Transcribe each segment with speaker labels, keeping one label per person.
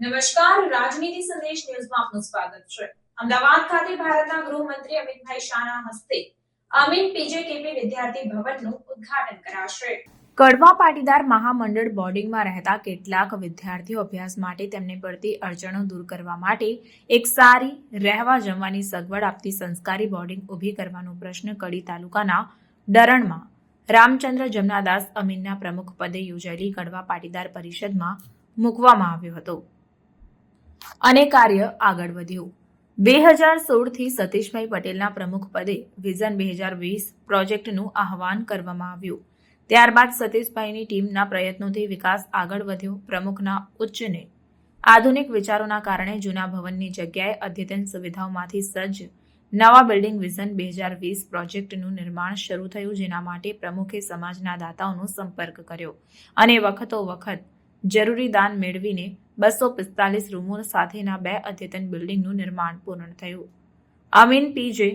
Speaker 1: નમસ્કાર, રાજનીતિ સંદેશ ન્યૂઝમાં આપનું સ્વાગત છે। અમદાવાદ ખાતે ભારતના ગૃહમંત્રી અમિતભાઈ શાહના હસ્તે અમીન પીજેકેપી વિદ્યાર્થી ભવનનું ઉદ્ઘાટન કરાશે। કડવા પાટીદાર મહામંડળ બોર્ડિંગમાં રહેતા કેટલાક વિદ્યાર્થીઓ અભ્યાસ માટે તેમને પડતી અડચણો દૂર કરવા માટે એક સારી રહેવા જમવાની સગવડ આપતી સંસ્કારી બોર્ડિંગ ઊભી કરવાનો પ્રશ્ન કડી તાલુકાના ડરણમાં રામચંદ્ર જમનાદાસ અમીનના પ્રમુખ પદે યોજાયેલી કડવા પાટીદાર પરિષદમાં મૂકવામાં આવ્યો હતો અને કાર્ય આગળ વધ્યું। 2016થી સતીશભાઈ પટેલના પ્રમુખ પદે વિઝન 2020 પ્રોજેક્ટનું આહવાન કરવામાં આવ્યું। ત્યારબાદ સતીશભાઈની ટીમના પ્રયત્નોથી વિકાસ આગળ વધ્યો। પ્રમુખના ઉચ્ચને આધુનિક વિચારોના કારણે જૂના ભવનની જગ્યાએ અદ્યતન સુવિધાઓમાંથી સજ્જ નવા બિલ્ડિંગ વિઝન 2020 પ્રોજેક્ટનું નિર્માણ શરૂ થયું, જેના માટે પ્રમુખે સમાજના દાતાઓનો સંપર્ક કર્યો અને વખતો વખત જરૂરી દાન મેળવીને 245 રૂમો સાથેના 2 અદ્યતન બિલ્ડિંગનું નિર્માણ પૂર્ણ થયું। અમીન પીજે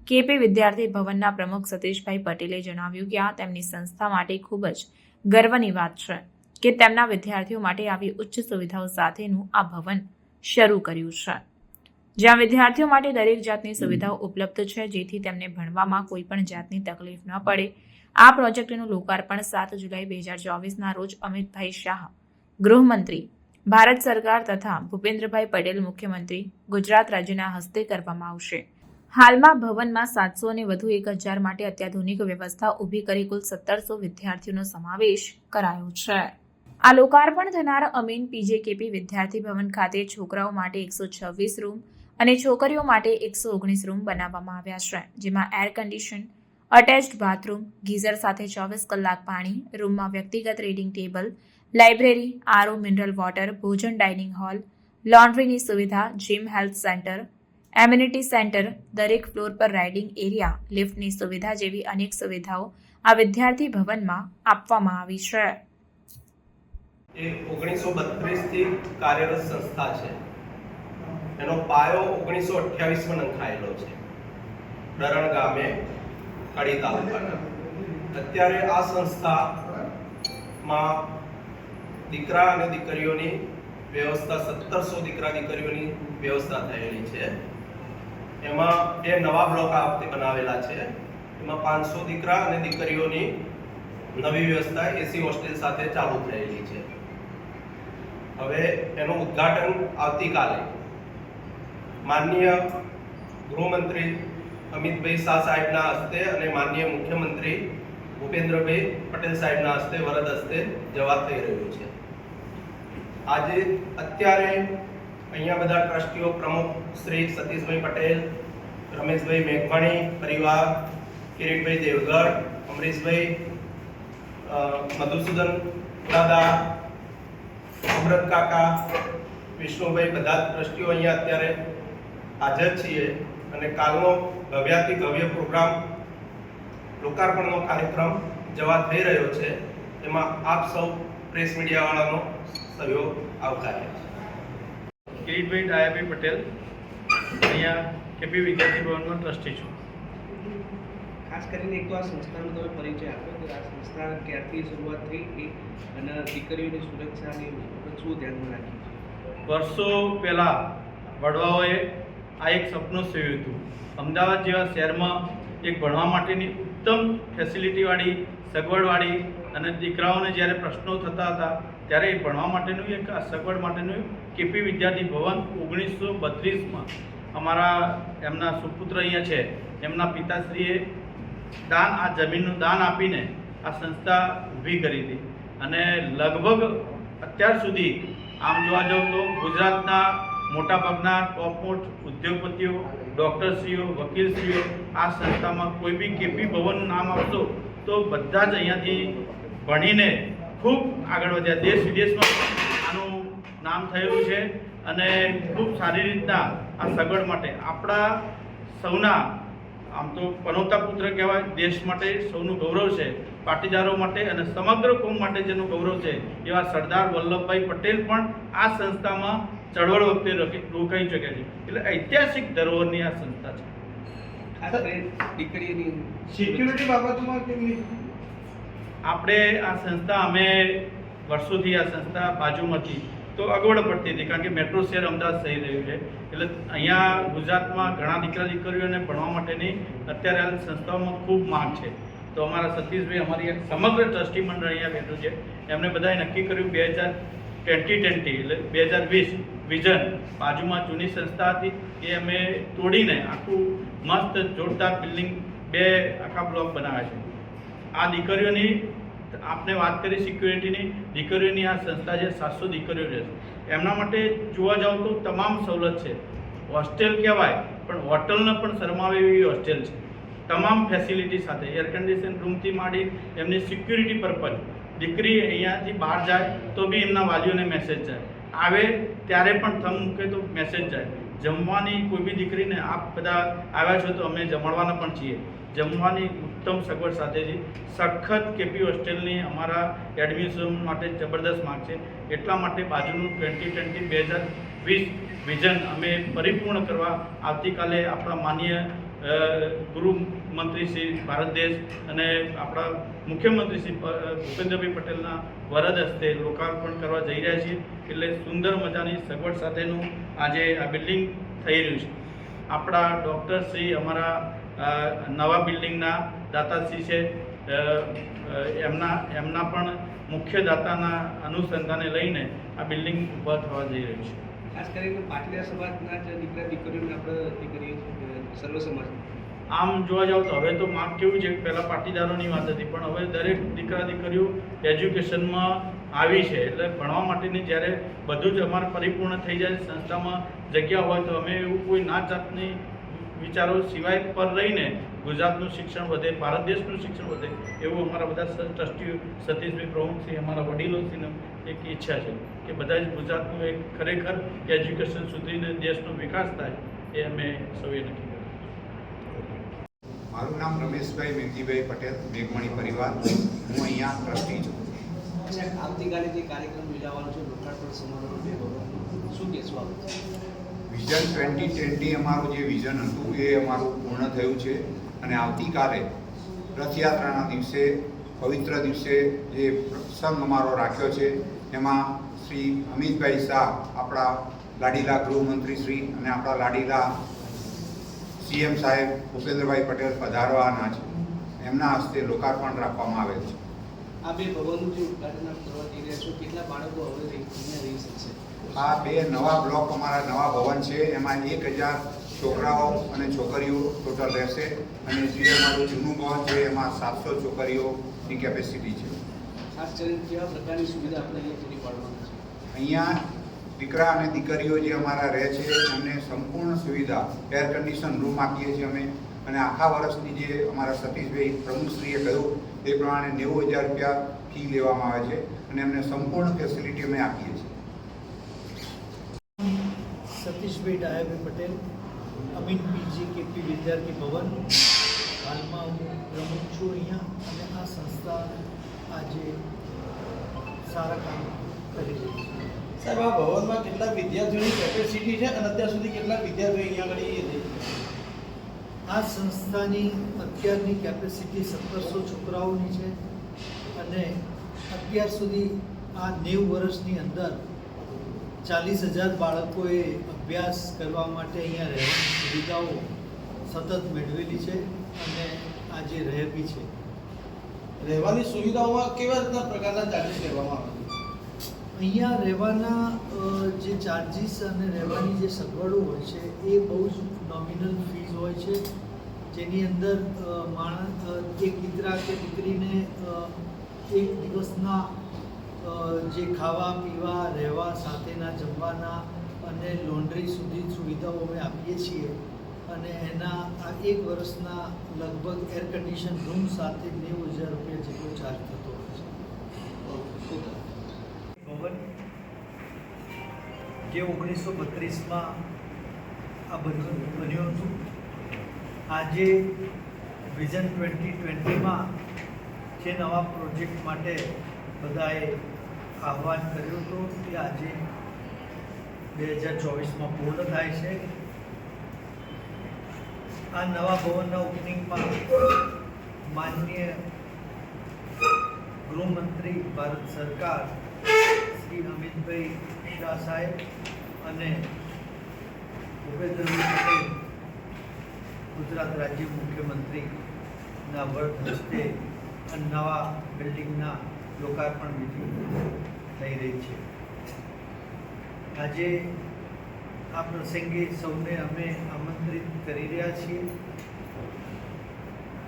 Speaker 1: કેપી વિદ્યાર્થી ભવનના પ્રમુખ સતીશભાઈ પટેલે જણાવ્યું કે આ તેમની સંસ્થા માટે ખૂબ જ ગર્વની વાત છે કે તેમના વિદ્યાર્થીઓ માટે આવી ઉચ્ચ સુવિધાઓ સાથેનું આ ભવન શરૂ કર્યું છે, જ્યાં વિદ્યાર્થીઓ માટે દરેક જાતની સુવિધાઓ ઉપલબ્ધ છે, જેથી તેમને ભણવામાં કોઈ પણ જાતની તકલીફ ન પડે। આ પ્રોજેક્ટનું લોકાર્પણ 7 જુલાઈ 2024ના રોજ અમિતભાઈ શાહ ગૃહમંત્રી ભારત સરકાર તથા ભૂપેન્દ્રભાઈ પટેલ મુખ્યમંત્રી ગુજરાત રાજ્યના હસ્તે કરવામાં આવશે। હાલમાં ભવનમાં 700 અને વધુ 1000 માટે અત્યાધુનિક વ્યવસ્થા ઊભી કરી કુલ 1700 વિદ્યાર્થીઓનો સમાવેશ કરાયો છે। આ લોકાર્પણ થનાર અમીન પીજેકેપી વિદ્યાર્થી ભવન ખાતે છોકરાઓ માટે 126 રૂમ અને છોકરીઓ માટે 119 રૂમ બનાવવામાં આવ્યા છે, જેમાં air condition, attached bathroom, geyser સાથે 24 કલાક પાણી, રૂમમાં વ્યક્તિગત reading table, library, RO, mineral water, ભોજન, ડાઇનિંગ હોલ, લોન્ડ્રીની સુવિધા, gym, health centre, amenity centre, દરેક ફ્લોર પર રાઇડિંગ એરિયા, લિફ્ટની સુવિધા જેવી અનેક સુવિધાઓ આ વિદ્યાર્થી ભવનમાં આપવામાં આવી છે।
Speaker 2: એ 1932 થી કાર્યરત સંસ્થા છે। એનો પાયો 1928માં નંખાયેલો છે ડરણ ગામે, કડી તાલુકાના। અત્યારે આ સંસ્થામાં દીકરા અને દીકરીઓની વ્યવસ્થા 1700 દીકરા દીકરીઓની વ્યવસ્થા થયેલી છે। એમાં 2 નવા બ્લોક આ વખતે બનાવેલા છે। એમાં 500 દીકરા અને દીકરીઓની નવી વ્યવસ્થા એસી હોસ્ટેલ સાથે ચાલુ થયેલી છે। હવે એનું ઉદ્ઘાટન આવતીકાલે માનનીય ગૃહમંત્રી અમિતભાઈ શાહ સાહેબના હસ્તે અને માનનીય મુખ્યમંત્રી ભૂપેન્દ્રભાઈ પટેલ સાહેબના હસ્તે વરદ હસ્તે જવા થઈ રહ્યું છે। આજે અત્યારે અહીંયા બધા ટ્રસ્ટીઓ પ્રમુખ શ્રી સતીશભાઈ પટેલ, રમેશભાઈ મેઘવાણી પરિવાર, કિરીટભાઈ દેવગઢ, અમરીશભાઈ, મધુસૂદન દાદા, અમૃત કાકા, વિષ્ણુભાઈ, બધા ટ્રસ્ટીઓ અહીંયા અત્યારે હાજર છીએ અને કાલનો ભવ્યાતિ ભવ્ય પ્રોગ્રામ લોકાર્પણનો કાર્યક્રમ જવા થઈ રહ્યો છે। એમાં આપ સૌ પ્રેસ મીડિયાવાળાનો સહયોગ આવકાર્ય છે।
Speaker 3: કિરીટભાઈ ડાયાભાઈ પટેલ, અહીંયા કેપી વિદ્યાર્થી ભવનમાં ટ્રસ્ટી છું।
Speaker 4: ખાસ કરીને એક તો આ સંસ્થાનો તમે પરિચય આપો કે આ સંસ્થા ક્યારથી શરૂઆત થઈ અને દીકરીઓની સુરક્ષાની શું ધ્યાનમાં રાખી છે?
Speaker 3: વર્ષો પહેલાં વડવાઓએ આ એક સપનું સેવ્યું હતું। અમદાવાદ જેવા શહેરમાં એક ભણવા માટેની ઉત્તમ ફેસિલિટીવાળી, સગવડવાળી અને દીકરાઓને જ્યારે પ્રશ્નો થતા હતા ત્યારે એ ભણવા માટેનું એક સગવડ માટેનું કેપી વિદ્યાર્થી ભવન 1932માં અમારા એમના સુપુત્ર અહીંયા છે, એમના પિતાશ્રીએ આ જમીનનું દાન આપીને આ સંસ્થા ઊભી કરી હતી અને લગભગ અત્યાર સુધી આમ જોવા જાવ તો ગુજરાતના મોટાભાગના ટોપ ઉદ્યોગપતિઓ, ડૉક્ટરશ્રીઓ, વકીલશ્રીઓ આ સંસ્થામાં કોઈ બી કેપી ભવનનું નામ આપશો તો બધા જ અહીંયાથી ભણીને ખૂબ આગળ વધ્યા। દેશ વિદેશમાં આનું નામ થયેલું છે અને ખૂબ સારી રીતના આ સગવડ માટે આપણા સૌના આમ તો પનોતા પુત્ર કહેવાય, દેશ માટે સૌનું ગૌરવ છે, પાટીદારો માટે અને સમગ્ર કોમ માટે જેનું ગૌરવ છે એવા સરદાર વલ્લભભાઈ પટેલ પણ આ સંસ્થામાં ચળવળ વખતે રોકાઈ ચૂક્યા છે। એટલે ઐતિહાસિક ધરોહરની આ સંસ્થા છે।
Speaker 4: ખાસ કરીને દીકરીની
Speaker 5: સિક્યુરિટી બાબતમાં કેમની
Speaker 3: આપણે આ સંસ્થા અમે વર્ષોથી આ સંસ્થા બાજુમાંથી તો અગવડ પડતી હતી, કારણ કે મેટ્રો શહેર અમદાવાદ થઈ રહ્યું છે. એટલે અહીંયા ગુજરાતમાં ઘણા દીકરા દીકરીઓને ભણવા માટેની અત્યારે હાલ સંસ્થાઓમાં ખૂબ માંગ છે. તો અમારા સતીશભાઈ, અમારી સમગ્ર ટ્રસ્ટી મંડળ અહીંયા બેઠું છે, એમને બધાએ નક્કી કર્યું 2020 એટલે 2020 વિઝન, બાજુમાં જૂની સંસ્થા હતી એ અમે તોડીને આખું મસ્ત જોરદાર બિલ્ડિંગ 2 આખા બ્લોક બનાવ્યા છે. આ દીકરીઓની આપને વાત કરી સિક્યુરિટીની, દીકરીઓની આ સંસ્થા છે, 700 દીકરીઓ રહેશે. એમના માટે જોવા જાવ તો તમામ સવલત છે. હોસ્ટેલ કહેવાય પણ હોટલને પણ શરમાવે એવી હોસ્ટેલ છે, તમામ ફેસિલિટી સાથે, એર કન્ડિશન રૂમથી માંડી એમની સિક્યુરિટી પર્પઝ. દીકરી અહીંયાથી બહાર જાય તો બી એમના વાલીઓને મેસેજ જાય, આવે ત્યારે પણ થમ મૂકે તો મેસેજ જાય. જમવાની કોઈ બી દીકરીને આપ બધા આવ્યા છો તો અમે જમાડવાના પણ છીએ, જમવાની ઉત્તમ સગવડ સાથે છે. સખત કેપી હોસ્ટેલની અમારા એડમિશન માટે જબરદસ્ત માંગ છે. એટલા માટે બાજુનું 2020 વિઝન અમે પરિપૂર્ણ કરવા આવતીકાલે આપણા માનનીય ગૃહમંત્રી શ્રી ભારત દેશ અને આપણા મુખ્યમંત્રી શ્રી ભૂપેન્દ્રભાઈ પટેલના વરદ હસ્તે લોકાર્પણ કરવા જઈ રહ્યા છીએ. એટલે સુંદર મજાની સગવડ સાથેનું આજે આ બિલ્ડિંગ થઈ રહ્યું છે. આપણા ડૉક્ટર શ્રી અમારા નવા બિલ્ડિંગના દાતાશ્રી છે, એમના પણ મુખ્ય દાતાના અનુસંધાને લઈને આ બિલ્ડિંગ ઊભા થવા જઈ રહ્યું છે.
Speaker 4: ખાસ કરીને પાટીદાર સમાજના જે દીકરા દીકરીઓને આપણે એ કરીએ છીએ સર્વ સમાજ.
Speaker 3: આમ જોવા જાવ તો હવે તો માંગ કેવું છે, પહેલાં પાટીદારોની વાત હતી, પણ હવે દરેક દીકરા દીકરીઓ એજ્યુકેશનમાં આવી છે. એટલે ભણવા માટેની જ્યારે બધું જ અમારે પરિપૂર્ણ થઈ જાય, સંસ્થામાં જગ્યા હોય તો અમે એવું કોઈ નાત જાતની વિચારો સિવાય પર રહીને ગુજરાતનું શિક્ષણ વધે, ભારત દેશનું શિક્ષણ વધે, એવું અમારા બધા ટ્રસ્ટીઓ સતીશભાઈ પ્રમુખશ્રી, અમારા વડીલોશ્રીનો એક ઈચ્છા છે કે બધા જ ગુજરાતનું એક ખરેખર એજ્યુકેશન સુધીને દેશનો વિકાસ થાય, એ અમે સૌએ નક્કી કર્યું.
Speaker 6: મારું નામ રમેશભાઈ મેઘજીભાઈ પટેલ, મેઘમણી પરિવાર. હું અહીંયા ટ્રસ્ટી છું.
Speaker 4: આવતીકાલે જે કાર્યક્રમ યોજાવાનો છે લોકાર્પણ સમારોહ, શું કહેશો આપ?
Speaker 6: વિઝન 2020 અમારું જે વિઝન હતું એ અમારું પૂર્ણ થયું છે અને આવતીકાલે રથયાત્રાના દિવસે, પવિત્ર દિવસે જે પ્રસંગ અમારો રાખ્યો છે એમાં શ્રી અમિતભાઈ શાહ, આપણા લાડીલા ગૃહમંત્રી શ્રી અને આપણા લાડીલા CM સાહેબ ભૂપેન્દ્રભાઈ પટેલ પધારવાના છે. એમના હસ્તે લોકાર્પણ રાખવામાં આવેલ છે.
Speaker 4: આ બે ભવનનું જે ઉદ્ઘાટન કરવા જઈ રહ્યા છો, કેટલા બાળકો હવે અહીંયા રહી શકશે?
Speaker 6: આ 2 નવા બ્લોક અમારા નવા ભવન છે, એમાં 1000 છોકરાઓ અને છોકરીઓ ટોટલ રહેશે અને જે અમારું જૂનું ભવન છે એમાં 700 છોકરીઓની કેપેસિટી છે.
Speaker 4: ખાસ કરીને કેવા પ્રકારની સુવિધા આપણે અહીંયા પૂરી પાડવાની છે?
Speaker 6: અહીંયા દીકરા અને દીકરીઓ જે અમારા રહે છે એમને સંપૂર્ણ સુવિધા, એર કન્ડિશન રૂમ આપીએ છીએ અમે, અને આખા વર્ષની જે અમારા સતીશભાઈ પ્રમુખશ્રીએ કહ્યું તે પ્રમાણે 90,000 રૂપિયા ફી લેવામાં આવે છે અને એમને સંપૂર્ણ ફેસિલિટી અમે આપીએ છીએ.
Speaker 7: સતીશભાઈ ડાયાભાઈ પટેલ, અમીન PJKP વિદ્યાર્થી ભવન. હાલમાં હું પ્રમુખ છું અહીંયા, અને આ સંસ્થા આજે સારા કામ કરી રહી છે.
Speaker 5: સાહેબ, આ ભવનમાં કેટલા વિદ્યાર્થીઓની કેપેસિટી છે અને અત્યાર સુધી કેટલા વિદ્યાર્થીઓ અહીંયા આગળ?
Speaker 7: આ સંસ્થાની અત્યારની કેપેસિટી 1700 છોકરાઓની છે અને અત્યાર સુધી આ 90 વર્ષની અંદર 40,000 બાળકોએ અભ્યાસ કરવા માટે અહીંયા રહેવાની સુવિધાઓ સતત મેળવેલી છે અને આજે રહે બી છે.
Speaker 5: રહેવાની સુવિધાઓમાં કેવા રીતના પ્રકારના ચાર્જીસ લેવામાં આવે છે?
Speaker 7: અહીંયા રહેવાના જે ચાર્જીસ અને રહેવાની જે સગવડો હોય છે એ બહુ જ નોમિનલ ફીઝ હોય છે, જેની અંદર એક દીકરા કે દીકરીને એક દિવસના જે ખાવા પીવા, રહેવા, સાથેના જમવાના અને લોન્ડ્રી સુધી સુવિધાઓ અમે આપીએ છીએ. અને એના આ 1 વર્ષના લગભગ એર કન્ડિશન રૂમ સાથે 90,000 રૂપિયા જેટલો ચાર્જ થતો હોય છે. ભવન જે 1932માં આ બન્યું હતું, આજે વિઝન 2020માં જે નવા પ્રોજેક્ટ માટે બધાએ આહ્વાન કર્યું હતું તે આજે 2024માં પૂર્ણ થાય છે. આ નવા ભવનના ઓપનિંગમાં માનનીય ગૃહમંત્રી ભારત સરકાર શ્રી અમિતભાઈ શાહ સાહેબ અને ભૂપેન્દ્રભાઈ પટેલ ગુજરાત રાજ્ય મુખ્યમંત્રીના વરદ હસ્તે નવા બિલ્ડિંગના લોકાર્પણ વિધિ થઈ રહી છે. આજે આ પ્રસંગે સૌને અમે આમંત્રિત કરી રહ્યા છીએ.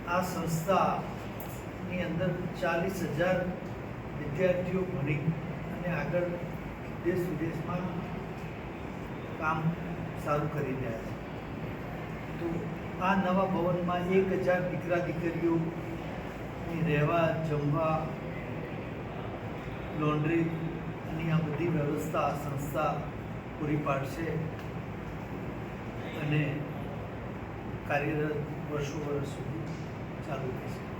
Speaker 7: આ સંસ્થાની અંદર 40,000 વિદ્યાર્થીઓ ભણી અને આગળ દેશ વિદેશમાં કામ સારું કરી રહ્યા છે. તો આ નવા ભવનમાં 1,000 દીકરા દીકરીઓની રહેવા, જમવા, લોન્ડ્રી અને આ બધી વ્યવસ્થા સંસ્થા પૂરી પાડશે અને કાર્યરત વર્ષો સુધી ચાલુ રહેશે.